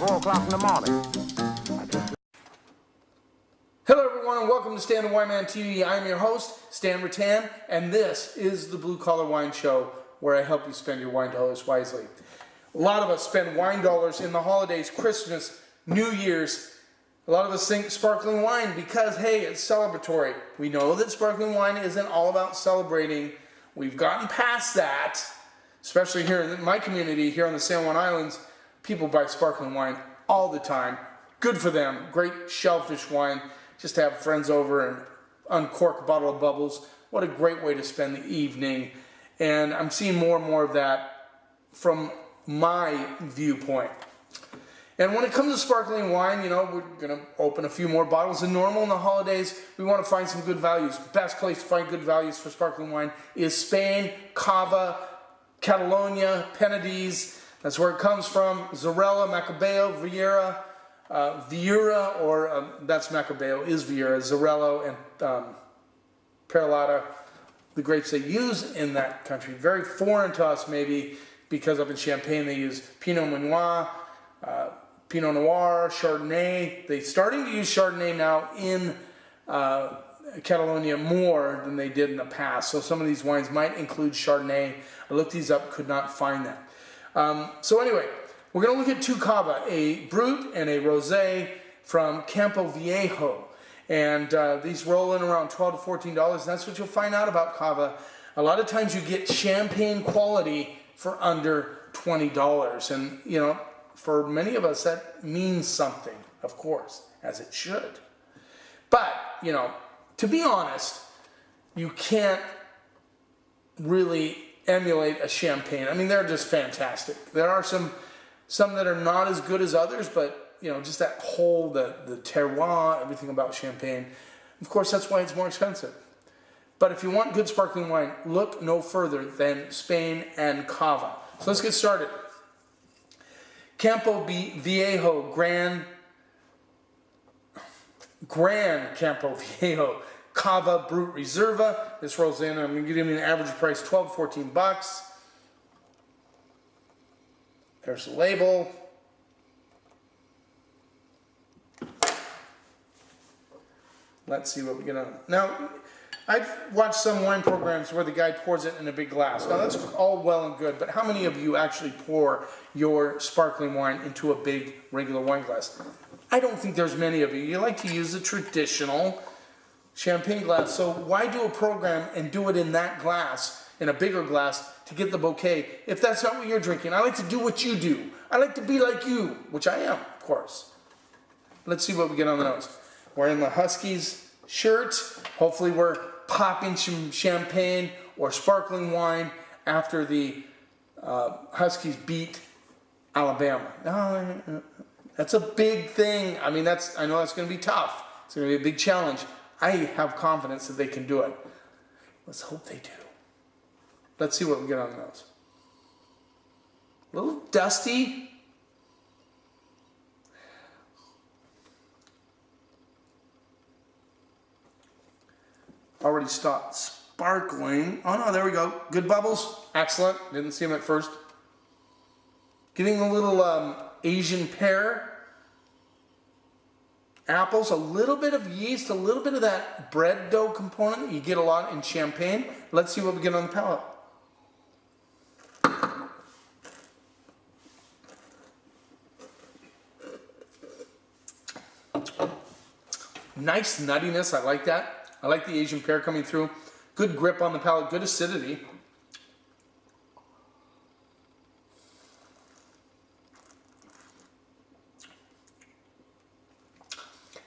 4 o'clock in the morning. Hello everyone and welcome to Stan the Wine Man TV. I'm your host, Stan Rattan, and this is the Blue Collar Wine Show, where I help you spend your wine dollars wisely. A lot of us spend wine dollars in the holidays, Christmas, New Year's. A lot of us think sparkling wine because, hey, it's celebratory. We know that sparkling wine isn't all about celebrating. We've gotten past that, especially here in my community, here on the San Juan Islands. People buy sparkling wine all the time. Good for them. Great shellfish wine. Just to have friends over and uncork a bottle of bubbles. What a great way to spend the evening. And I'm seeing more and more of that from my viewpoint. And when it comes to sparkling wine, you know, we're going to open a few more bottles than normal in the holidays. We want to find some good values. Best place to find good values for sparkling wine is Spain, Cava, Catalonia, Penedès. That's where it comes from. Xarel·la, Macabeo, Viura. Viura, or that's Macabeo, is Viura, Xarel·lo, and Perlada, the grapes they use in that country. Very foreign to us, maybe, because up in Champagne they use Pinot Noir, Pinot Noir, Chardonnay. They're starting to use Chardonnay now in Catalonia more than they did in the past. So some of these wines might include Chardonnay. I looked these up, could not find that. So anyway, we're going to look at two Cava, a Brut and a Rosé from Campo Viejo. And these roll in around $12 to $14. And that's what you'll find out about Cava. A lot of times you get champagne quality for under $20. And, you know, for many of us that means something, of course, as it should. But, you know, to be honest, you can't really emulate a champagne. I mean, they're just fantastic. There are some that are not as good as others, but, you know, just that whole, the terroir, everything about champagne. Of course, that's why it's more expensive. But if you want good sparkling wine, look no further than Spain and Cava. So let's get started. Campo Viejo, Gran Campo Viejo, Cava Brut Reserva. This rolls in, I'm going to give you an average price, $12 to $14. There's the label. Let's see what we get on. Now, I've watched some wine programs where the guy pours it in a big glass. Now, that's all well and good, but how many of you actually pour your sparkling wine into a big regular wine glass? I don't think there's many of you. You like to use the traditional champagne glass, so why do a program and do it in that glass, in a bigger glass, to get the bouquet, if that's not what you're drinking? I like to do what you do. I like to be like you, which I am, of course. Let's see what we get on the nose. We're in the Huskies shirt. Hopefully we're popping some champagne or sparkling wine after the Huskies beat Alabama. That's a big thing. I mean, I know that's going to be tough. It's going to be a big challenge. I have confidence that they can do it. Let's hope they do. Let's see what we get on the nose. A little dusty. Already stopped sparkling. Oh no, there we go. Good bubbles. Excellent. Didn't see them at first. Getting a little Asian pear. Apples, a little bit of yeast, a little bit of that bread dough component that you get a lot in champagne. Let's see what we get on the palate. Nice nuttiness, I like that. I like the Asian pear coming through. Good grip on the palate, good acidity.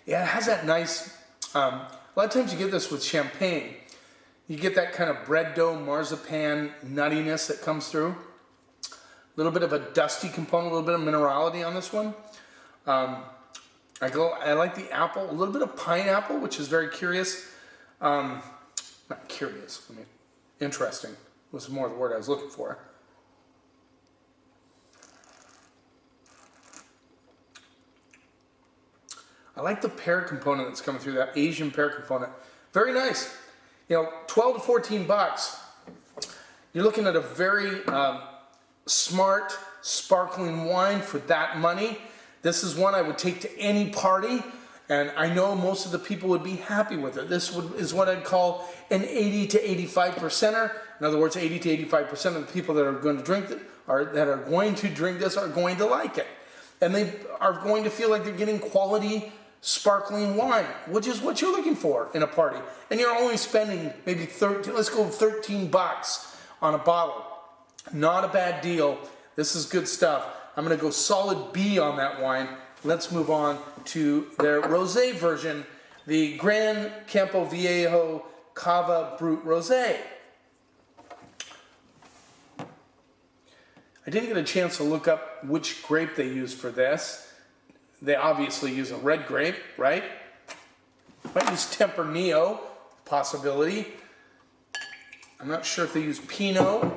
Yeah, it has that nice, a lot of times you get this with champagne. You get that kind of bread dough, marzipan nuttiness that comes through. A little bit of a dusty component, a little bit of minerality on this one. I like the apple, a little bit of pineapple, which is very curious. Not curious, I mean, interesting was more the word I was looking for. I like the pear component that's coming through, that Asian pear component. Very nice. You know, 12 to 14 bucks. You're looking at a very smart, sparkling wine for that money. This is one I would take to any party, and I know most of the people would be happy with it. This is what I'd call an 80 to 85%er. In other words, 80 to 85% of the people that are going to drink this are going to like it. And they are going to feel like they're getting quality sparkling wine, which is what you're looking for in a party. And you're only spending maybe 13 bucks on a bottle. Not a bad deal. This is good stuff. I'm going to go solid B on that wine. Let's move on to their rosé version, the Gran Campo Viejo Cava Brut Rosé. I didn't get a chance to look up which grape they use for this. They obviously use a red grape, right? Might use Tempranillo, possibility. I'm not sure if they use Pinot.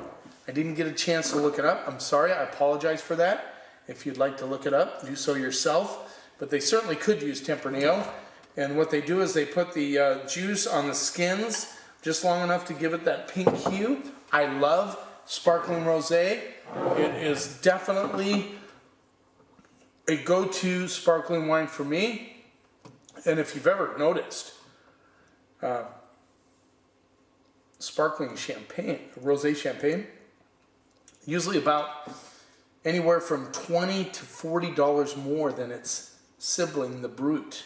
I didn't get a chance to look it up. I'm sorry, I apologize for that. If you'd like to look it up, do so yourself. But they certainly could use Tempranillo. And what they do is they put the juice on the skins just long enough to give it that pink hue. I love sparkling rosé. It is definitely a go-to sparkling wine for me. And if you've ever noticed, sparkling champagne, rosé champagne, usually about anywhere from $20 to $40 more than its sibling, the Brut.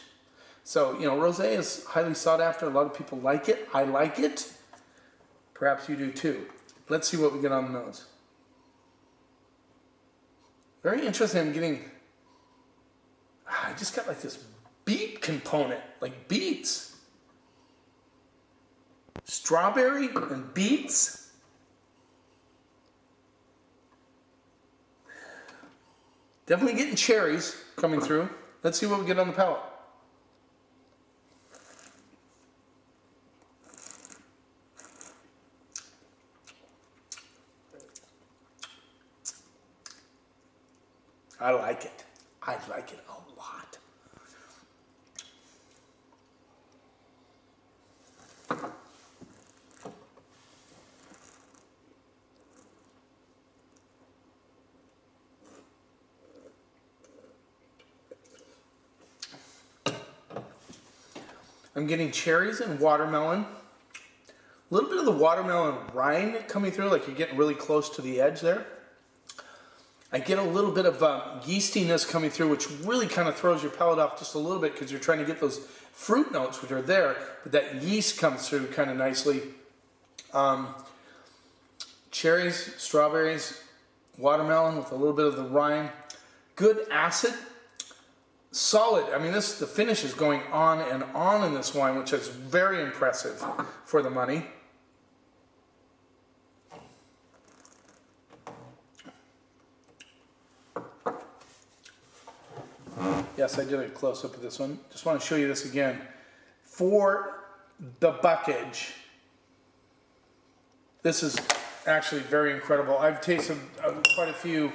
So, you know, rosé is highly sought after. A lot of people like it. I like it. Perhaps you do too. Let's see what we get on the nose. Very interesting. I'm getting, I just got like this beet component, like beets. Strawberry and beets. Definitely getting cherries coming through. Let's see what we get on the palate. I like it. I like it a lot. I'm getting cherries and watermelon. A little bit of the watermelon rind coming through, like you're getting really close to the edge there. I get a little bit of yeastiness coming through, which really kind of throws your palate off just a little bit because you're trying to get those fruit notes, which are there, but that yeast comes through kind of nicely. Cherries, strawberries, watermelon with a little bit of the rind. Good acid. Solid. I mean, the finish is going on and on in this wine, which is very impressive for the money. Yes, I did a close-up of this one. Just want to show you this again. For the buckage, this is actually very incredible. I've tasted quite a few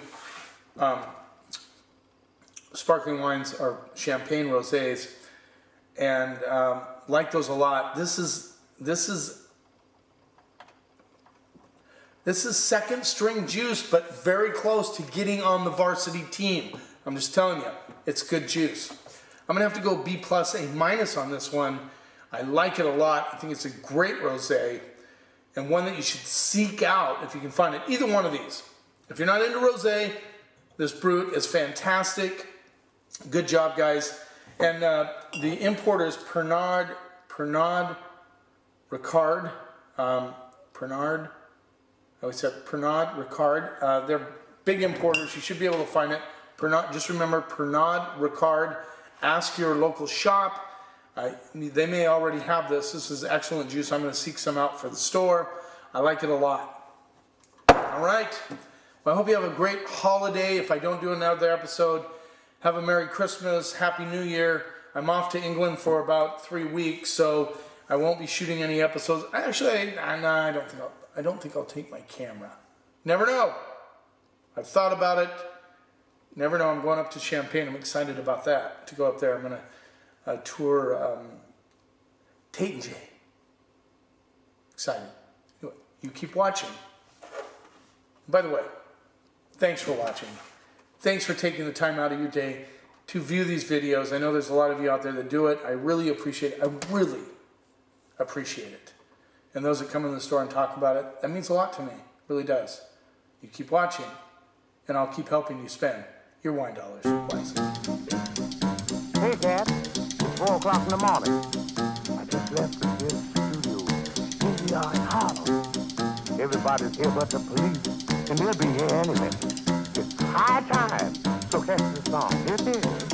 sparkling wines or champagne rosés, and like those a lot. This is second string juice, but very close to getting on the varsity team. I'm just telling you, it's good juice. I'm gonna have to go B+, A- on this one. I like it a lot. I think it's a great rosé and one that you should seek out if you can find it. Either one of these. If you're not into rosé, this Brut is fantastic. Good job, guys. And the importer is Pernod Ricard. Pernod Ricard. They're big importers. You should be able to find it. Just remember Pernod Ricard. Ask your local shop. They may already have this. This is excellent juice. I'm going to seek some out for the store. I like it a lot. All right. Well, I hope you have a great holiday. If I don't do another episode, have a Merry Christmas, Happy New Year. I'm off to England for about 3 weeks, so I won't be shooting any episodes. Actually, I don't think I'll take my camera. Never know. I've thought about it. Never know. I'm going up to Champagne. I'm excited about that, to go up there. I'm going to tour Tate and Jay. Excited. Anyway, you keep watching. By the way, thanks for watching. Thanks for taking the time out of your day to view these videos. I know there's a lot of you out there that do it. I really appreciate it. I really appreciate it. And those that come in the store and talk about it, that means a lot to me. It really does. You keep watching, and I'll keep helping you spend your wine dollars wisely. Hey, Cat. It's 4 o'clock in the morning. I just left the studio. Here we are in Harlem. Everybody's here but the police, and they'll be here any minute. It's high time. So catch the song. Here it is.